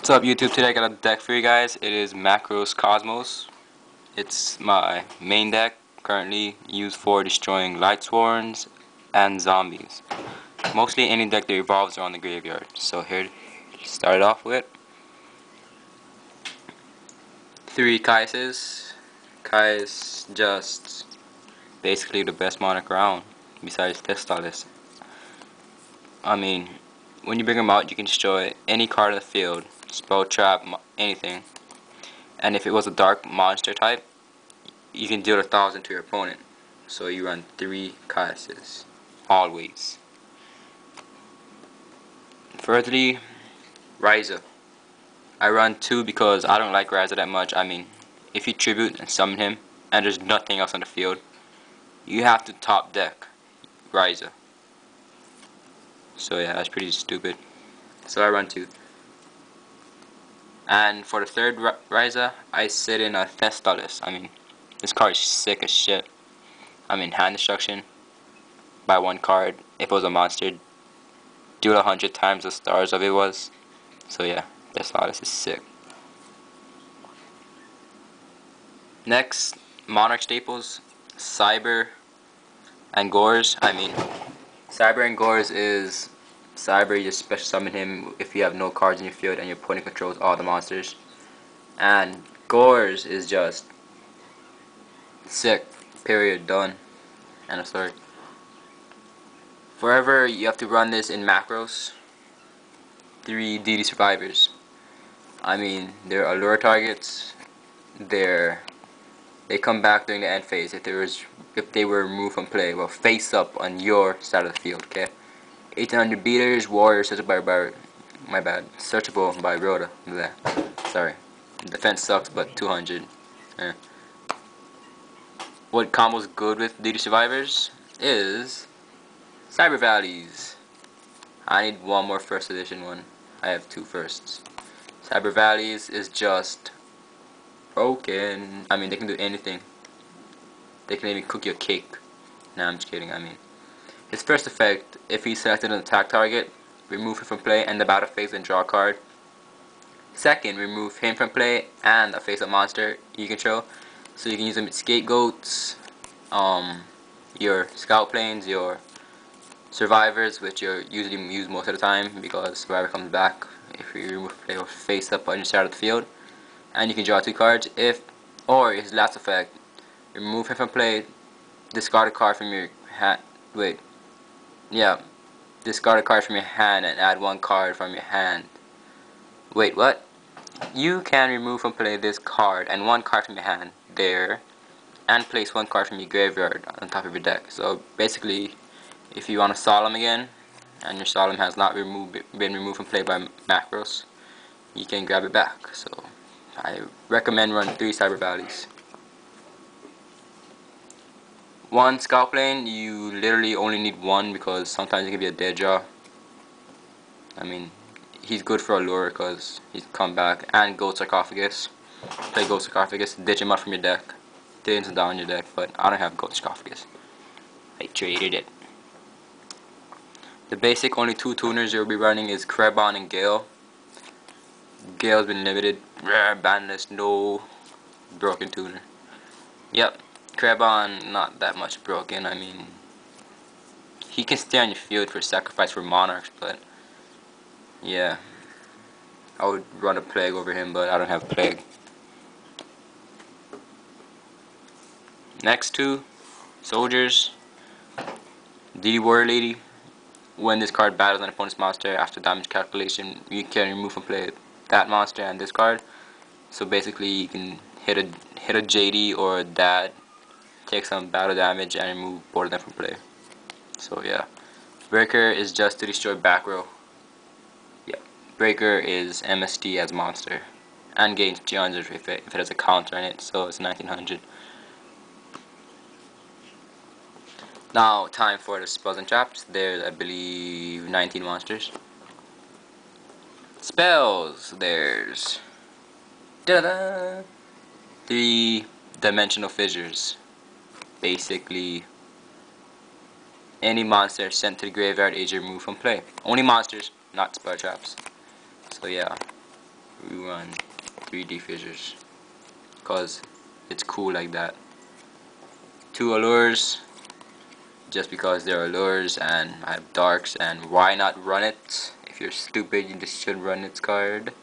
What's up YouTube? Today I got a deck for you guys. It is Macros Cosmos. It's my main deck, currently used for destroying light swarms and zombies. Mostly any deck that revolves around the graveyard. So here to start it off with 3 Kaises. Kais just basically the best Monarch around besides Starz. I mean, when you bring them out you can destroy any card in the field, spell trap, anything. And if it was a dark monster type, you can deal 1,000 to your opponent. So you run 3 Kaises, always. Thirdly, Ryza. I run 2 because I don't like Ryza that much. I mean, if you tribute and summon him, and there's nothing else on the field, you have to top deck Ryza. So yeah, that's pretty stupid. So I run 2. And for the third Ryza, I sit in a Thestalis. I mean, this card is sick as shit. I mean, hand destruction. Buy 1 card. If it was a monster, do it 100 times the Starz of it was. So yeah, Thestalis is sick. Next, Monarch staples. Cyber and Gores. I mean, Cyber and Gores is Cyber, you just special summon him if you have no cards in your field and your opponent controls all the monsters. And Gores is just sick. Period. Done. And a story. Forever, you have to run this in macros. 3 DD survivors. I mean, they're allure targets. They come back during the end phase if they were removed from play. Well, face up on your side of the field. Okay. 1800 beaters, warrior, searchable by my bad, searchable by Rhoda. Bleh. Sorry, defense sucks, but 200. What combo's good with DD survivors is Cyber Valleys. I need one more first edition one. I have 2 firsts. Cyber Valleys is just broken. I mean, they can do anything. They can even cook your cake. Nah, I'm just kidding. I mean, his first effect, if he's selected an attack target, remove him from play and the battle phase and draw a card. Second, remove him from play and a face-up monster you control. So you can use them with scapegoats, your scout planes, your survivors, which you usually use most of the time because survivor comes back if you remove play or face up on your side of the field. And you can draw 2 cards. Or his last effect, remove him from play, discard a card from your hand. Wait. Yeah, discard a card from your hand and add 1 card from your hand. Wait, what? You can remove from play this card and 1 card from your hand there, and place 1 card from your graveyard on top of your deck. So basically, if you want a Solemn again, and your Solemn has not been removed from play by macros, you can grab it back. So I recommend run 3 Cyber Valleys. 1 scout plane, you literally only need 1 because sometimes it can be a dead draw. I mean, he's good for allure because he's come back. And Goat Sarcophagus. Play Goat Sarcophagus, ditch him out from your deck. Things down your deck, but I don't have Goat Sarcophagus. I traded it. The basic only 2 tuners you'll be running is Krebon and Gale. Gale's been limited. Rare, bandless, no broken tuner. Yep. Krebon, not that much broken. I mean, he can stay on your field for sacrifice for Monarchs, but yeah, I would run a Plague over him, but I don't have Plague. Next 2 soldiers. DD Warrior Lady. When this card battles an opponent's monster after damage calculation, you can remove from play that monster and this card. So basically, you can hit a JD or a Dad, take some battle damage, and remove both of them from play. So yeah, Breaker is just to destroy back row. Yeah, Breaker is MST as monster, and gains 300 if it has a counter in it. So it's 1900. Now time for the spells and traps. There's, I believe, 19 monsters. Spells. There's 3 dimensional fissures. Basically, any monster sent to the graveyard is removed from play. Only monsters, not spell traps. So yeah, we run 3D fissures because it's cool like that. 2 allures just because they're allures, and I have darks, and why not run it? If you're stupid, you just should run its card.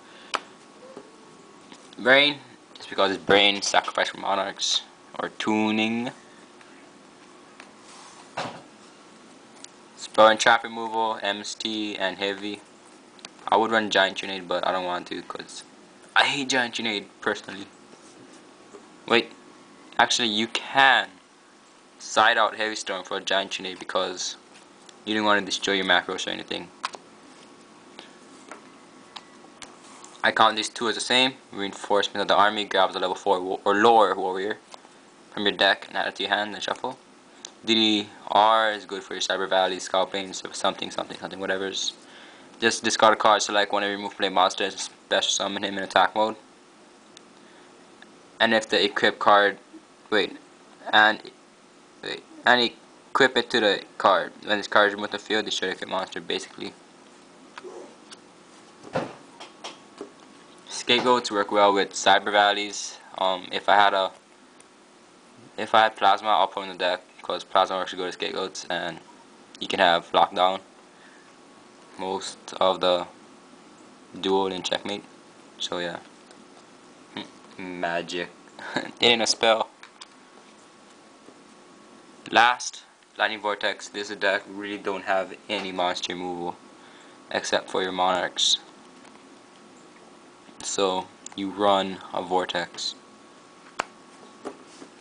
Brain, just because it's brain, sacrifice for monarchs, or tuning. Spell and trap removal, MST, and heavy. I would run giant grenade, but I don't want to because I hate giant grenade personally. Wait, actually you can side out heavy storm for a giant grenade because you don't want to destroy your macros or anything. I count these 2 as the same. Reinforcement of the army grabs a level 4 or lower warrior from your deck and add it to your hand and shuffle. DDR is good for your Cyber Valley, Scout Planes, something, whatever's. Just discard a card, select one of your move play monsters, and special summon him in attack mode. And if the equip card, and equip it to the card. When this card is removed from the field, destroy the equip monster, basically. Scapegoats work well with Cyber Valleys. If I had Plasma, I'll put in the deck because Plasma works good with Scapegoats, and you can have Lockdown most of the duel in checkmate. So yeah. Magic. It ain't a spell. Last, Lightning Vortex. This deck really don't have any monster removal except for your monarchs. So you run a Vortex.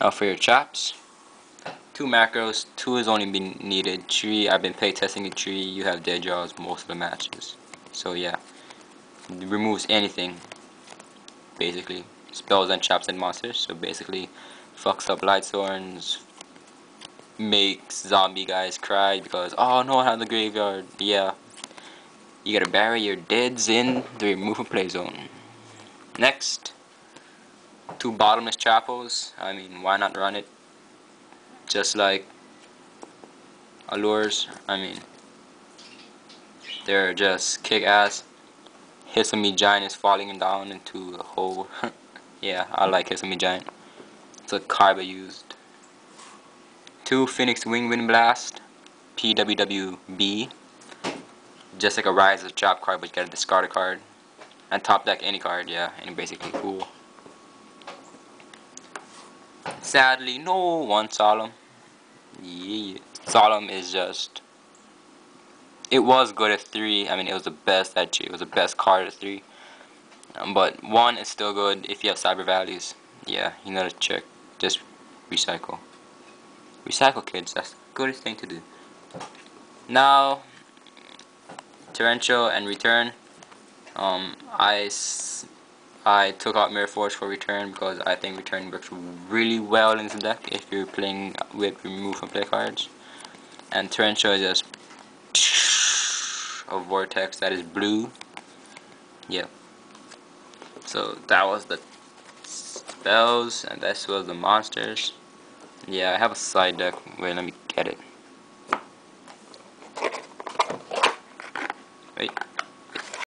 Now for your traps. 2 macros. 2 is only been needed. 3, I've been playtesting a 3. You have dead draws most of the matches. So yeah. It removes anything. Basically. Spells and traps and monsters. So basically fucks up Lightsworns. Makes zombie guys cry because, oh no, I have the graveyard. Yeah. You gotta bury your deads in the remove from play zone. Next. 2 bottomless chapels. I mean, why not run it? Just like allures. I mean, they're just kick ass. Hisami Giant is falling down into a hole. Yeah, I like Hisami Giant. It's a card I used. 2 Phoenix Wing Wind Blast. PWWB. Just like a Rise of Trap card, but you gotta discard a card. And top deck any card, yeah, and basically cool. Sadly, no 1 Solemn. Yeah. Solemn is just... It was good at 3. I mean, it was the best at 3. It was the best card at 3. But 1 is still good if you have Cyber Valleys. Yeah, you gotta check. Just recycle. Recycle, kids. That's the goodest thing to do. Now, Torrential and Return. I took out Mirror Force for Return because I think Return works really well in this deck if you're playing with remove from play cards. And Torrential is just a vortex that is blue. Yep. So that was the spells, and this was the monsters. Yeah, I have a side deck. Wait, let me get it.